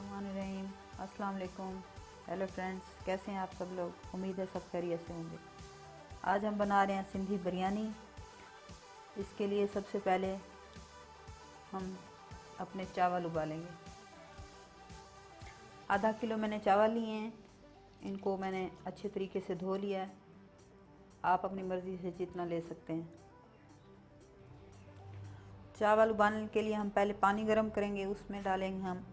बिस्मिल्लाहिर्रहमानिर्रहीम। अस्सलाम वालेकुम। हेलो फ्रेंड्स, कैसे हैं आप सब लोग? उम्मीद है सब खैरियत से होंगे। आज हम बना रहे हैं सिंधी बिरयानी। इसके लिए सबसे पहले हम अपने चावल उबालेंगे। आधा किलो मैंने चावल लिए हैं। इनको मैंने अच्छे तरीके से धो लिया है। आप अपनी मर्ज़ी से जितना ले सकते हैं। चावल उबालने के लिए हम पहले पानी गर्म करेंगे। उसमें डालेंगे हम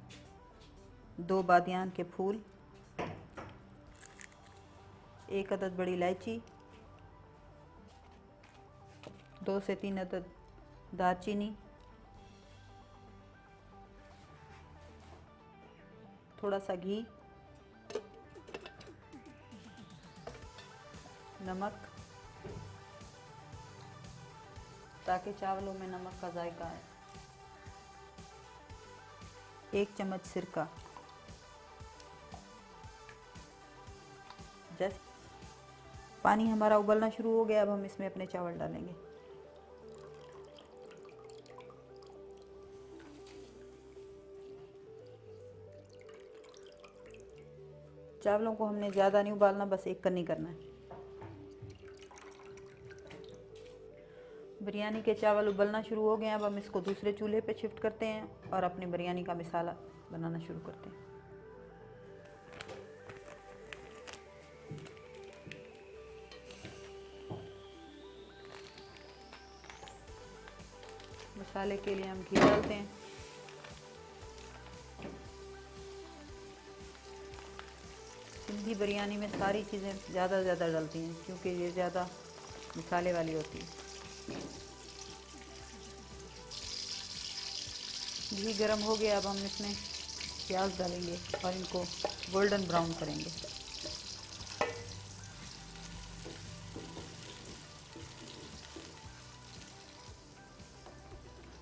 2 बादियान के फूल, 1 अदद बड़ी इलायची, 2 से 3 अदद दालचीनी, थोड़ा सा घी, नमक ताकि चावलों में नमक का जायका आए, 1 चम्मच सिरका। जैसे पानी हमारा उबलना शुरू हो गया, अब हम इसमें अपने चावल डालेंगे। चावलों को हमने ज़्यादा नहीं उबालना, बस एक कन्नी करना है। बिरयानी के चावल उबलना शुरू हो गए हैं। अब हम इसको दूसरे चूल्हे पे शिफ्ट करते हैं और अपनी बिरयानी का मसाला बनाना शुरू करते हैं। मसाले के लिए हम घी डालते हैं। सिंधी बिरयानी में सारी चीज़ें ज़्यादा से ज़्यादा डलती हैं क्योंकि ये ज़्यादा मसाले वाली होती है। घी गर्म हो गया, अब हम इसमें प्याज डालेंगे और इनको गोल्डन ब्राउन करेंगे।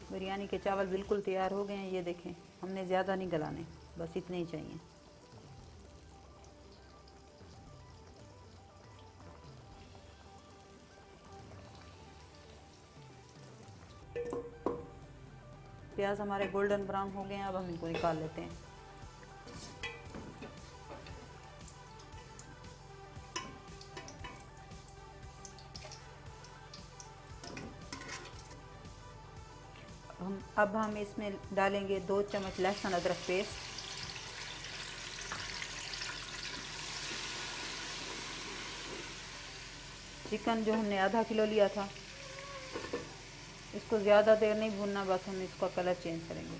बिरयानी के चावल बिल्कुल तैयार हो गए हैं। ये देखें, हमने ज़्यादा नहीं गलाने, बस इतने ही चाहिए। प्याज हमारे गोल्डन ब्राउन हो गए हैं। अब हम इनको निकाल लेते हैं। अब हम इसमें डालेंगे 2 चम्मच लहसुन अदरक पेस्ट, चिकन जो हमने आधा किलो लिया था, इसको ज़्यादा देर नहीं भूनना, बस हम इसका कलर चेंज करेंगे।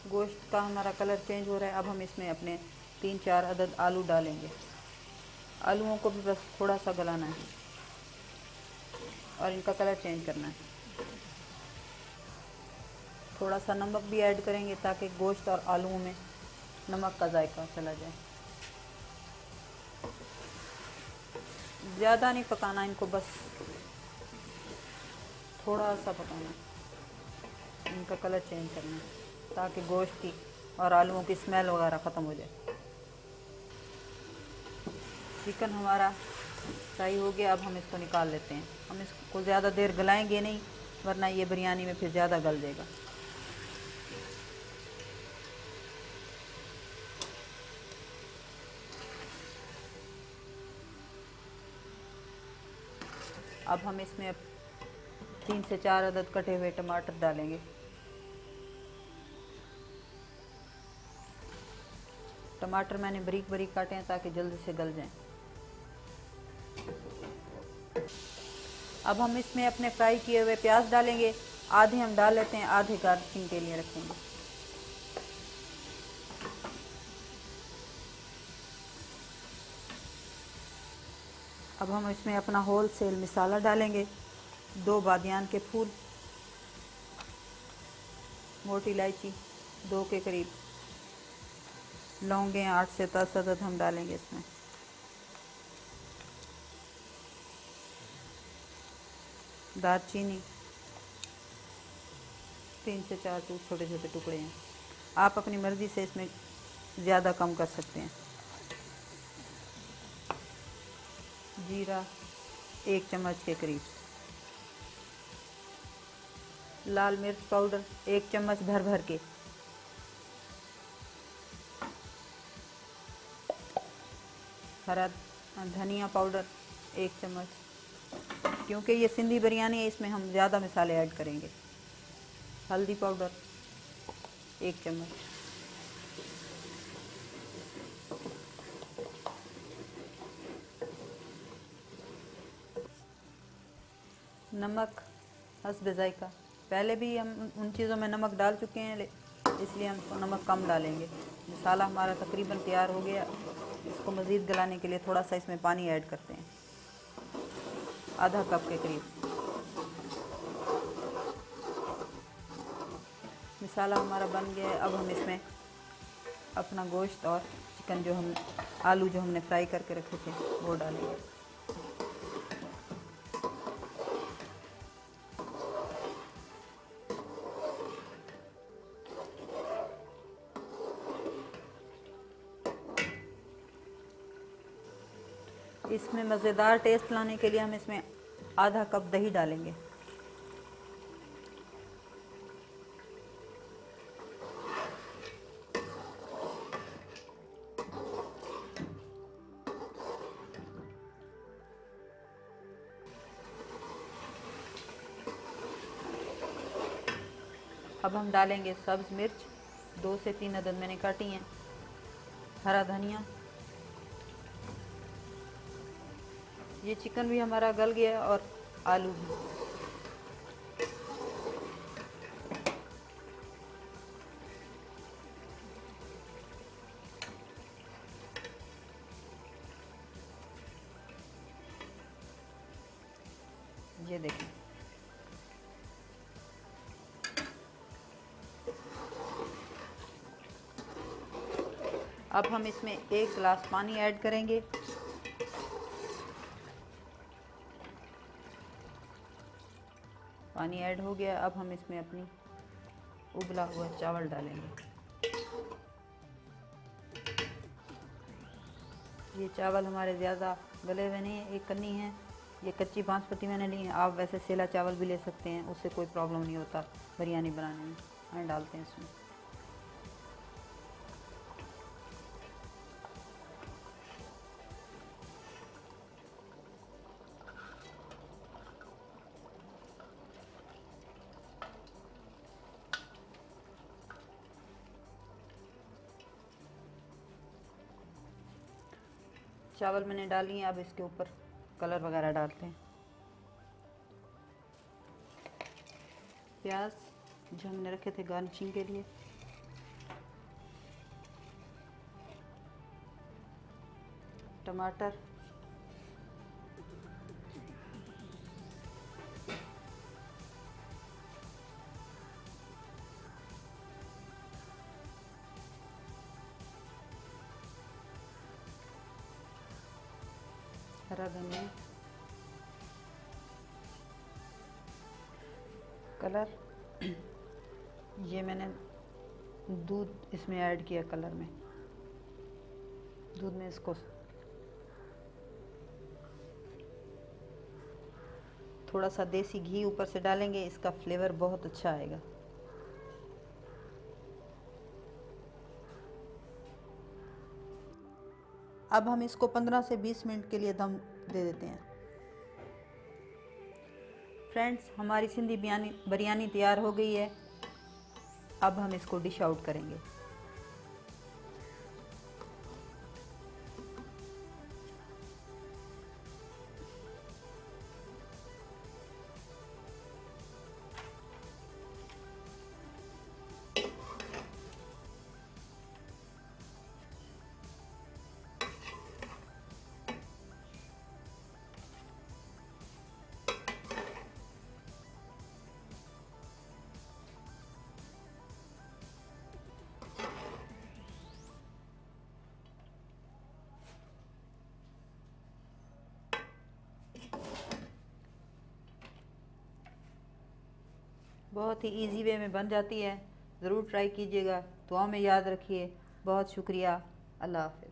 गोश्त का हमारा कलर चेंज हो रहा है। अब हम इसमें अपने 3-4 अदद आलू डालेंगे। आलूओं को भी बस थोड़ा सा गलाना है और इनका कलर चेंज करना है। थोड़ा सा नमक भी ऐड करेंगे ताकि गोश्त और आलूओं में नमक का जायका चला जाए। ज़्यादा नहीं पकाना इनको, बस थोड़ा सा पकाना, इनका कलर चेंज करना है ताकि गोश्त की और आलूओं की स्मेल वगैरह ख़त्म हो जाए। चिकन हमारा फ्राई हो गया, अब हम इसको निकाल लेते हैं। हम इसको ज़्यादा देर गलाएंगे नहीं, वरना ये बिरयानी में फिर ज़्यादा गल जाएगा। अब हम इसमें 3 से 4 अदद कटे हुए टमाटर डालेंगे। टमाटर मैंने बारीक बारीक काटे हैं ताकि जल्दी से गल जाएं। अब हम इसमें अपने फ्राई किए हुए प्याज डालेंगे। आधे हम डाल लेते हैं, आधे गार्निशिंग के लिए रखेंगे। अब हम इसमें अपना होल सेल मसाला डालेंगे। 2 बादियान के फूल, मोटी इलायची 2 के करीब, लौंगे 8 से 10 अदद हम डालेंगे इसमें। दालचीनी 3 से 4 छोटे छोटे टुकड़े हैं। आप अपनी मर्ज़ी से इसमें ज़्यादा कम कर सकते हैं। जीरा 1 चम्मच के करीब। लाल मिर्च पाउडर 1 चम्मच भर भर के। हरा धनिया पाउडर 1 चम्मच, क्योंकि ये सिंधी बिरयानी है इसमें हम ज़्यादा मसाले ऐड करेंगे। हल्दी पाउडर 1 चम्मच। नमक हस्ब ज़ायका। पहले भी हम उन चीज़ों में नमक डाल चुके हैं, इसलिए हम नमक कम डालेंगे। मसाला हमारा तकरीबन तैयार हो गया। इसको मज़ीद गलाने के लिए थोड़ा सा इसमें पानी ऐड करते हैं, आधा कप के करीब। मसाला हमारा बन गया है। अब हम इसमें अपना गोश्त और चिकन आलू जो हमने फ्राई करके रखे थे वो डालेंगे। इसमें मज़ेदार टेस्ट लाने के लिए हम इसमें आधा कप दही डालेंगे। अब हम डालेंगे सब्ज़ मिर्च 2 से 3 अदद मैंने काटी हैं, हरा धनिया। ये चिकन भी हमारा गल गया है और आलू भी। ये देखें, अब हम इसमें 1 गिलास पानी ऐड करेंगे। पानी ऐड हो गया। अब हम इसमें अपनी उबला हुआ चावल डालेंगे। ये चावल हमारे ज़्यादा गले हुए नहीं है, एक कन्नी है। ये कच्ची बासमती मैंने ली है। आप वैसे सेला चावल भी ले सकते हैं, उससे कोई प्रॉब्लम नहीं होता बिरयानी बनाने में। हम डालते हैं इसमें। चावल मैंने डाली हैं। अब इसके ऊपर कलर वगैरह डालते हैं। प्याज जो हमने रखे थे गार्निशिंग के लिए, टमाटर, हरा धनिया, कलर। ये मैंने दूध इसमें ऐड किया कलर में। दूध में इसको थोड़ा सा देसी घी ऊपर से डालेंगे, इसका फ्लेवर बहुत अच्छा आएगा। अब हम इसको 15 से 20 मिनट के लिए दम दे देते हैं। फ्रेंड्स, हमारी सिंधी बिरयानी तैयार हो गई है। अब हम इसको डिश आउट करेंगे। बहुत ही इजी वे में बन जाती है। ज़रूर ट्राई कीजिएगा। दुआ में याद रखिए। बहुत शुक्रिया। अल्लाह हाफ़िज़।